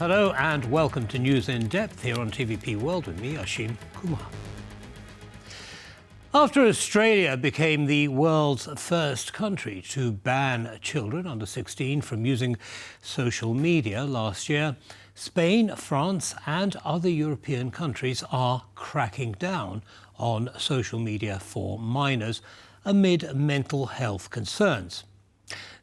Hello and welcome to News in Depth here on TVP World with me, Ashim Kumar. After Australia became the world's first country to ban children under 16 from using social media last year, Spain, France and other European countries are cracking down on social media for minors amid mental health concerns.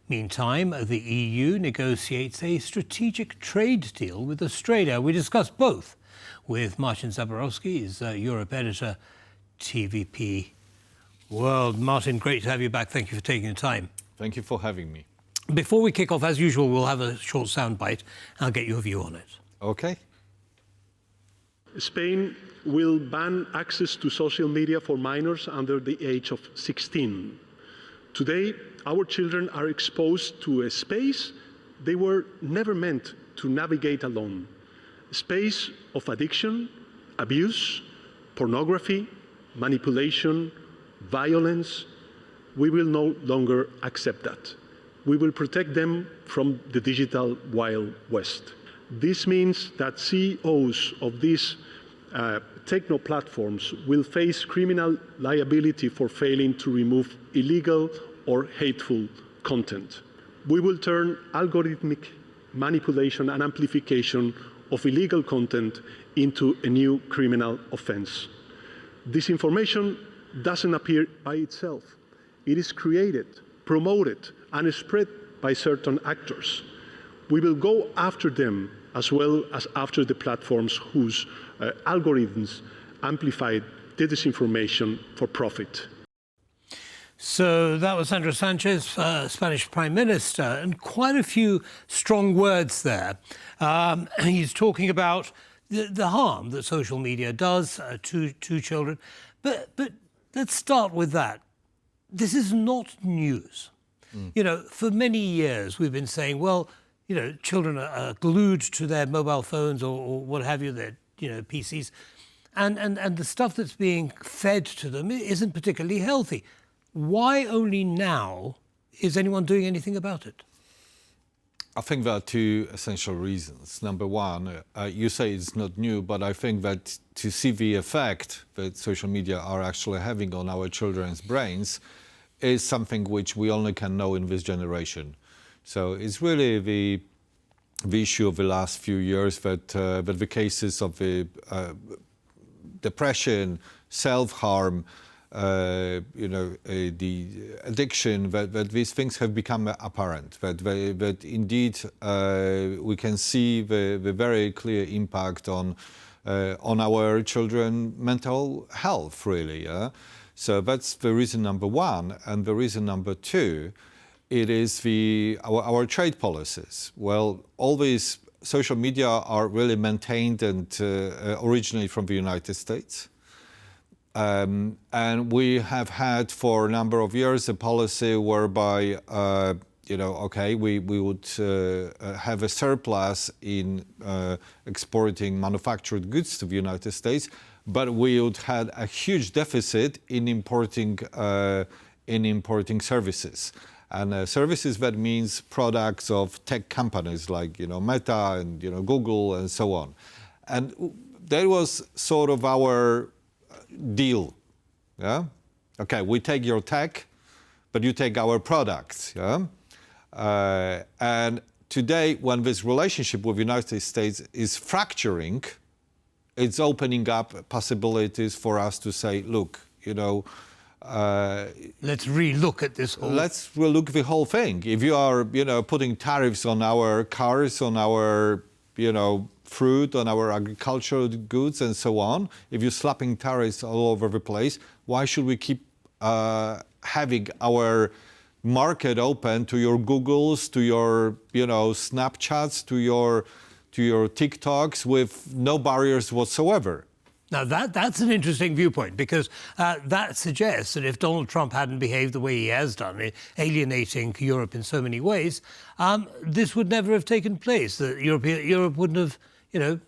Meantime, the EU negotiates a strategic trade deal with Australia. We discuss both with Marcin Zaborowski, he's Europe editor, TVP World. Martin, great to have you back. Thank you for taking the time. Thank you for having me. Before we kick off, as usual, we'll have a short soundbite. I'll get your view on it. Okay. Spain will ban access to social media for minors under the age of 16. Today, our children are exposed to a space they were never meant to navigate alone. A space of addiction, abuse, pornography, manipulation, violence. We will no longer accept that. We will protect them from the digital Wild West. This means that CEOs of these techno platforms will face criminal liability for failing to remove illegal or hateful content. We will turn algorithmic manipulation and amplification of illegal content into a new criminal offense. Disinformation doesn't appear by itself. It is created, promoted, and spread by certain actors. We will go after them as well as after the platforms whose algorithms amplify the disinformation for profit. So that was Sandra Sanchez, Spanish Prime Minister, and quite a few strong words there. He's talking about the harm that social media does to children. But let's start with that. This is not news. You know, for many years we've been saying, well, you know, children are glued to their mobile phones or what have you, their PCs, and the stuff that's being fed to them isn't particularly healthy. Why only now is anyone doing anything about it? I think there are two essential reasons. Number one, you say it's not new, but I think that to see the effect that social media are actually having on our children's brains is something which we only can know in this generation. So it's really the issue of the last few years that the cases of the depression, self-harm, the addiction, that these things have become apparent, that indeed we can see the very clear impact on our children's mental health, really. Yeah? So that's the reason number one. And the reason number two, it is our trade policies. Well, all these social media are really maintained and originally from the United States. And we have had for a number of years a policy whereby, we would have a surplus in exporting manufactured goods to the United States, but we would have a huge deficit in importing services. And services, that means products of tech companies like, Meta and, Google and so on. And that was sort of our deal. Yeah. Okay, we take your tech, but you take our products. Yeah. And today, when this relationship with the United States is fracturing, it's opening up possibilities for us to say, look, let's re-look at this whole... Let's relook the whole thing. If you are, putting tariffs on our cars, on our, fruit, on our agricultural goods and so on, if you're slapping tariffs all over the place, why should we keep having our market open to your Googles, to your, Snapchats, to your TikToks with no barriers whatsoever? Now, that's an interesting viewpoint, because that suggests that if Donald Trump hadn't behaved the way he has done, alienating Europe in so many ways, this would never have taken place. That Europe wouldn't have,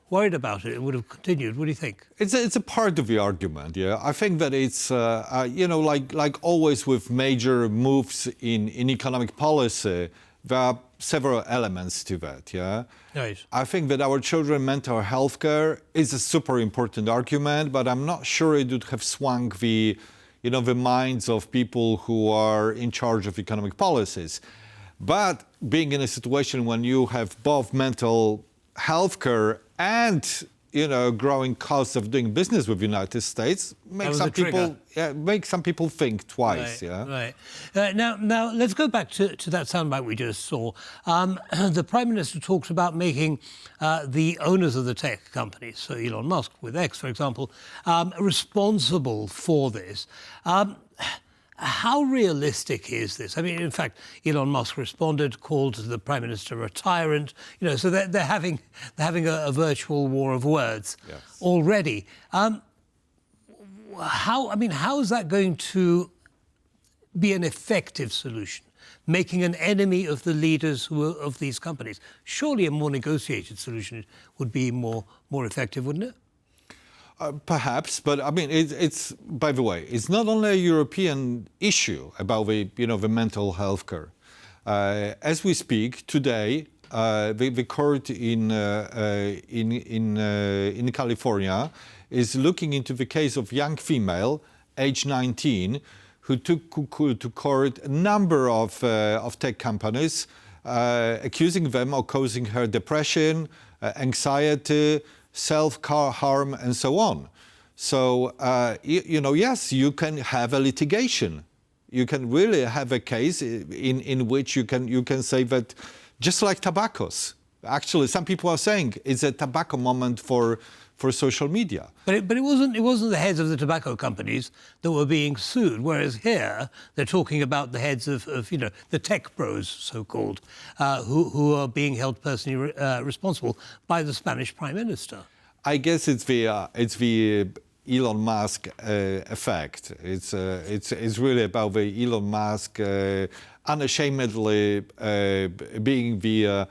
worried about it. It would have continued. What do you think? It's a part of the argument, yeah. I think that it's, like always with major moves in economic policy, there are several elements to that. Yeah, Right. I think that our children mental health care is a super important argument, but I'm not sure it would have swung the, the minds of people who are in charge of economic policies. But being in a situation when you have both mental health care and growing costs of doing business with the United States makes some people think twice. Right, Yeah. right. Now let's go back to that soundbite we just saw. The Prime Minister talks about making the owners of the tech companies, so Elon Musk with X, for example, responsible for this. How realistic is this? I mean, in fact, Elon Musk responded, called the Prime Minister a tyrant. So they're having a virtual war of words already. How is that going to be an effective solution? Making an enemy of the leaders of these companies. Surely a more negotiated solution would be more effective, wouldn't it? Perhaps, but I mean, it's by the way, it's not only a European issue about the mental health care. As we speak today, the court in California is looking into the case of young female, age 19, who took to court a number of tech companies, accusing them of causing her depression, anxiety, self-harm, and so on. So, yes, you can have a litigation. You can really have a case in which you can say that, just like tobaccos. Actually, some people are saying it's a tobacco moment for social media. But it wasn't the heads of the tobacco companies that were being sued, whereas here they're talking about the heads of the tech bros, so-called, who are being held personally responsible by the Spanish Prime Minister. I guess it's the Elon Musk effect. It's really about the Elon Musk unashamedly being the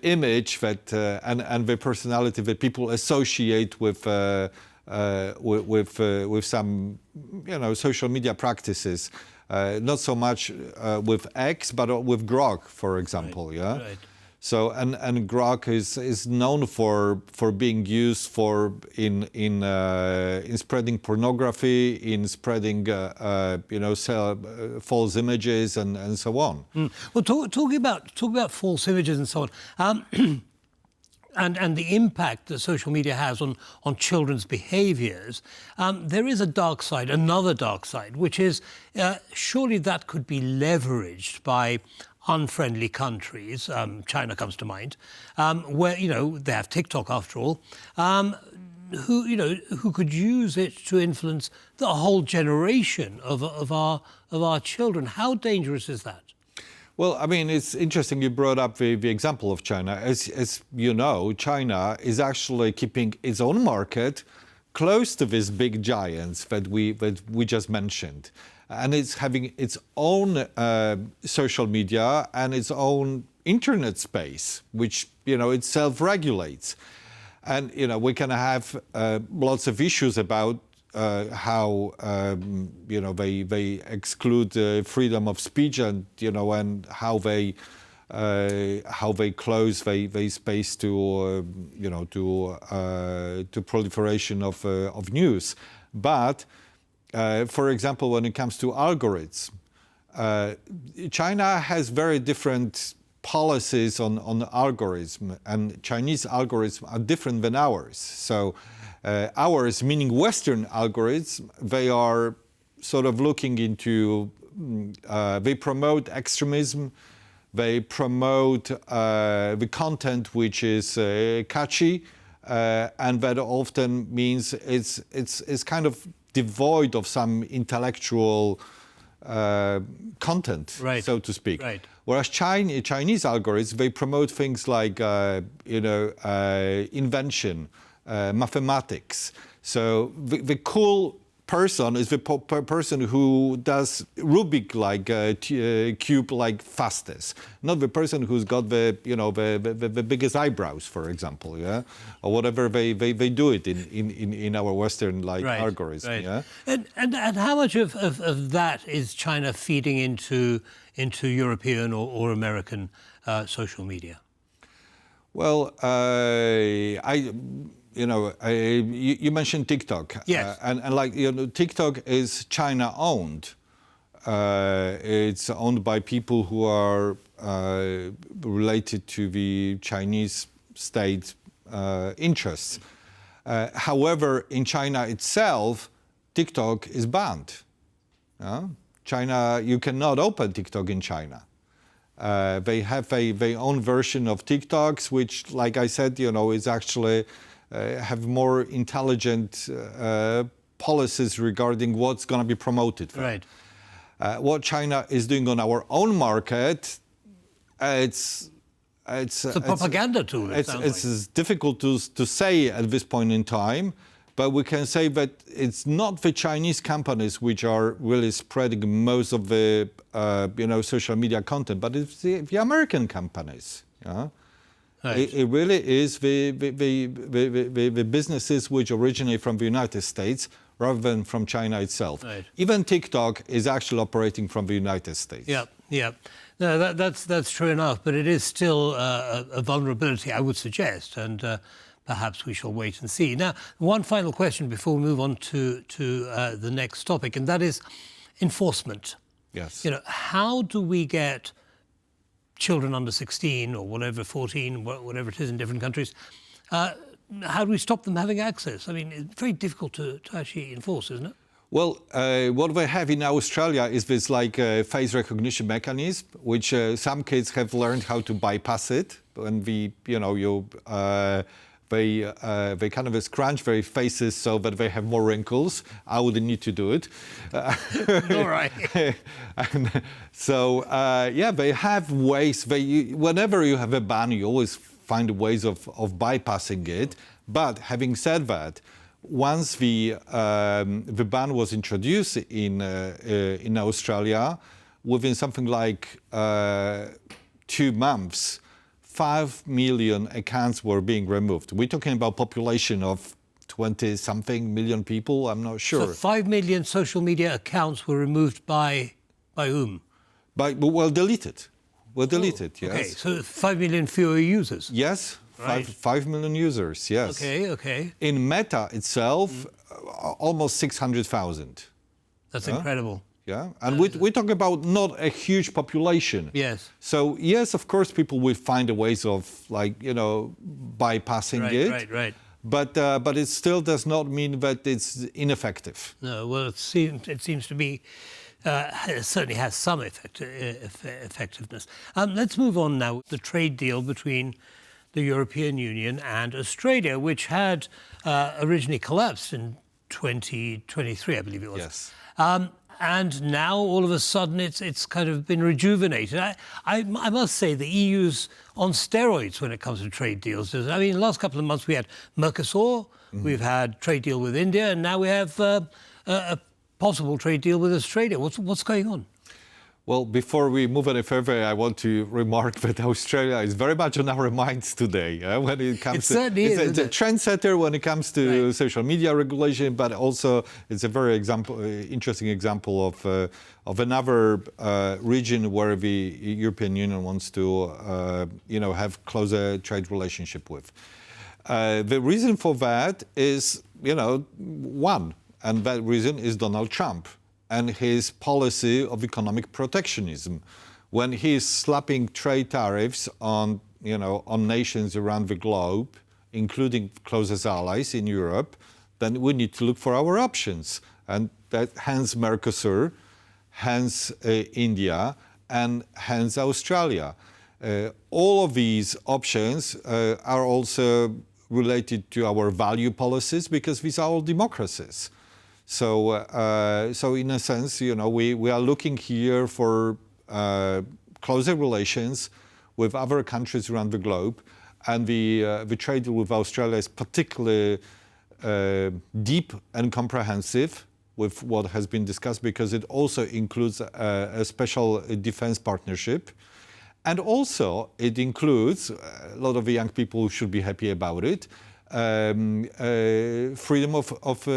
image that and the personality that people associate with some social media practices, not so much with X, but with Grok, for example. Right. Yeah. Right. So and Grok is known for being used in spreading pornography, in spreading false images and so on. Well, talking about false images and so on, and the impact that social media has on children's behaviours, there is a dark side, another dark side, which is surely that could be leveraged by unfriendly countries, China comes to mind, where they have TikTok after all, who could use it to influence the whole generation of our children. How dangerous is that? Well, I mean, it's interesting you brought up the example of China. As you know, China is actually keeping its own market close to these big giants that we just mentioned. And it's having its own social media and its own internet space, which, it self-regulates. And, we can have lots of issues about how, they exclude freedom of speech and, and how they close the space to, to proliferation of news. But for example, when it comes to algorithms, China has very different policies on algorithm, and Chinese algorithms are different than ours. So ours, meaning Western algorithms, they are sort of looking into, they promote extremism, they promote the content which is catchy, and that often means it's kind of devoid of some intellectual content, right, so to speak. Right. Whereas Chinese algorithms, they promote things like, invention, mathematics. So the cool person is the person who does Rubik cube fastest, not the person who's got the biggest eyebrows, for example, yeah, or whatever they do it in our Western algorithm, right. yeah. And how much of that is China feeding into European or American social media? Well, you mentioned TikTok. Yes. And like, TikTok is China-owned. It's owned by people who are related to the Chinese state interests. However, in China itself, TikTok is banned. China, you cannot open TikTok in China. They have their own version of TikToks, which, like I said, is actually have more intelligent policies regarding what's going to be promoted. Right. What China is doing on our own market, it's a propaganda tool. It's difficult to say at this point in time, but we can say that it's not the Chinese companies which are really spreading most of the social media content, but it's the American companies. Yeah? Right. It really is the businesses which originate from the United States rather than from China itself. Right. Even TikTok is actually operating from the United States. Yeah. No, that's true enough, but it is still a vulnerability, I would suggest, and perhaps we shall wait and see. Now, one final question before we move on to the next topic, and that is enforcement. Yes. How do we get children under 16 or whatever, 14, whatever it is in different countries, how do we stop them having access? I mean, it's very difficult to actually enforce, isn't it? Well, what we have in Australia is this face recognition mechanism, which some kids have learned how to bypass it. When they kind of scrunch their faces so that they have more wrinkles. I wouldn't need to do it. All right. And so, they have ways. Whenever you have a ban, you always find ways of bypassing it. But having said that, once the ban was introduced in Australia, within something like 2 months, 5 million accounts were being removed. We're talking about population of 20-something million people. I'm not sure. So 5 million social media accounts were removed by whom? Deleted. Deleted. Yes. Okay, so 5 million fewer users. Yes. Right. 5 million users, yes. Okay. In Meta itself, almost 600,000. That's incredible. Yeah, and we're talking about not a huge population. Yes. So, yes, of course, people will find a ways of, bypassing it. Right. But it still does not mean that it's ineffective. No, well, it seems to be, it certainly has some effectiveness. Let's move on now. The trade deal between the European Union and Australia, which had originally collapsed in 2023, I believe it was. Yes. And now, all of a sudden, it's kind of been rejuvenated. I must say the EU's on steroids when it comes to trade deals. I mean, the last couple of months we had Mercosur, we've had trade deal with India, and now we have a possible trade deal with Australia. What's going on? Well, before we move any further, I want to remark that Australia is very much on our minds today. When it comes it's a trendsetter when it comes to social media regulation, but also it's a very interesting example of another region where the European Union wants to have closer trade relationship with. The reason for that is one, and that reason is Donald Trump and his policy of economic protectionism. When he's slapping trade tariffs on nations around the globe, including closest allies in Europe, then we need to look for our options. And that hence Mercosur, hence India, and hence Australia. All of these options are also related to our value policies because these are all democracies. So in a sense, we are looking here for closer relations with other countries around the globe, and the trade deal with Australia is particularly deep and comprehensive with what has been discussed because it also includes a special defense partnership, and also it includes a lot of the young people who should be happy about it. Freedom of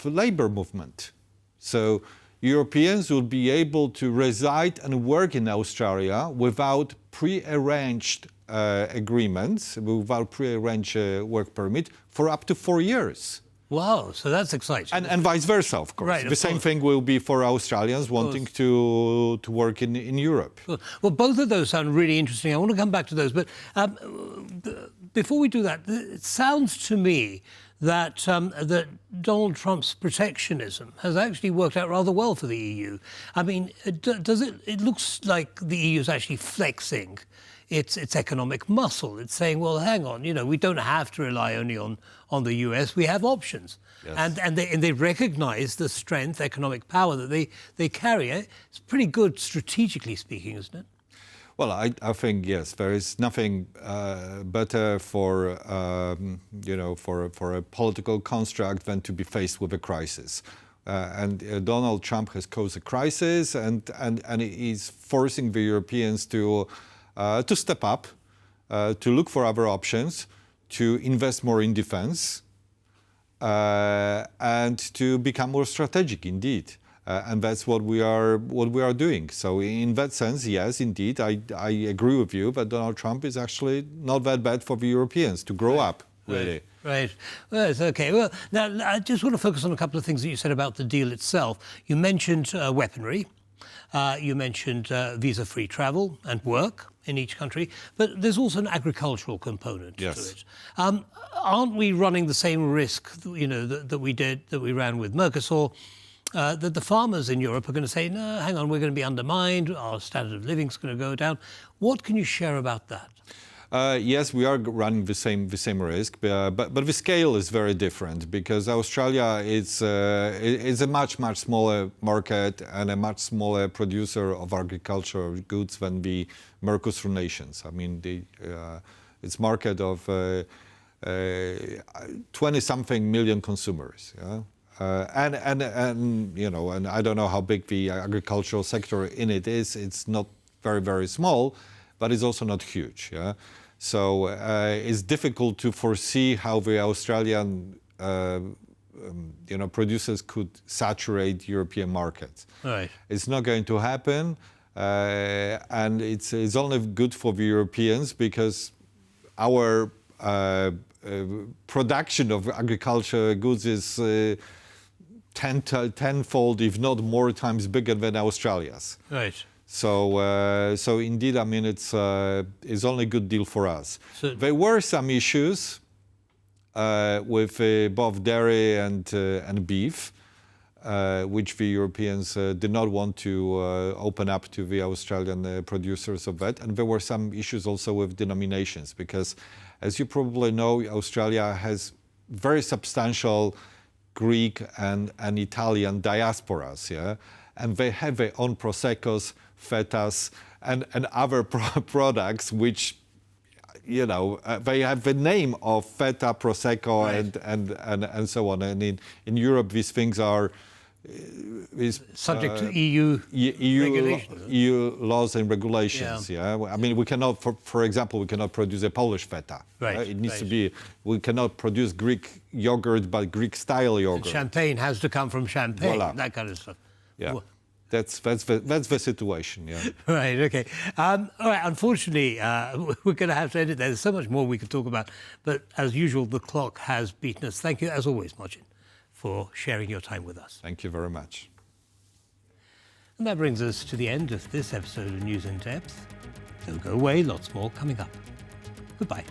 labor movement. So Europeans will be able to reside and work in Australia without pre-arranged agreements, without pre-arranged work permit for up to 4 years. Wow, so that's exciting. And vice versa, of course. Right, the same thing will be for Australians wanting to work in Europe. Well, both of those sound really interesting. I want to come back to those. But before we do that, it sounds to me that that Donald Trump's protectionism has actually worked out rather well for the EU. I mean, does it? It looks like the EU is actually flexing its economic muscle. It's saying, well, hang on, we don't have to rely only on the US. We have options. Yes. And they recognise the strength, economic power that they carry. It's pretty good strategically speaking, isn't it? Well, I think, yes, there is nothing better for a political construct than to be faced with a crisis. And Donald Trump has caused a crisis, and he's forcing the Europeans to step up, to look for other options, to invest more in defense, and to become more strategic indeed. And that's what we are doing. So in that sense, yes, indeed, I agree with you that Donald Trump is actually not that bad for the Europeans to grow up, really. Right. Well, it's okay. Well, now I just want to focus on a couple of things that you said about the deal itself. You mentioned weaponry. You mentioned visa-free travel and work in each country, but there's also an agricultural component to it. Aren't we running the same risk, that we ran with Mercosur? That the farmers in Europe are going to say, no, hang on, we're going to be undermined, our standard of living is going to go down. What can you share about that? Yes, we are running the same risk, but the scale is very different because Australia is a much smaller market and a much smaller producer of agricultural goods than the Mercosur nations. I mean, its market of 20-something million consumers. Yeah? And I don't know how big the agricultural sector in it is. It's not very small, but it's also not huge. Yeah, so it's difficult to foresee how the Australian producers could saturate European markets. Right. It's not going to happen, and it's only good for the Europeans because our production of agricultural goods is tenfold, if not more times bigger than Australia's. Right. So indeed, I mean, it's only a good deal for us. So there were some issues with both dairy and beef, which the Europeans did not want to open up to the Australian producers of that. And there were some issues also with denominations, because as you probably know, Australia has very substantial Greek and Italian diasporas, yeah? And they have their own Proseccos, Fetas, and other products which, they have the name of Feta, Prosecco, right, and so on. And in Europe, these things are subject to EU regulations. EU laws and regulations. Yeah. I mean, we cannot, for example, we cannot produce a Polish Feta. Right. It needs to be. We cannot produce Greek yogurt, but Greek style yogurt. And champagne has to come from Champagne. Voila. That kind of stuff. Yeah. That's the situation, yeah. Right, okay. All right, unfortunately, we're going to have to end it there. There's so much more we could talk about, but as usual, the clock has beaten us. Thank you, as always, Marcin, for sharing your time with us. Thank you very much. And that brings us to the end of this episode of News in Depth. Don't go away, lots more coming up. Goodbye.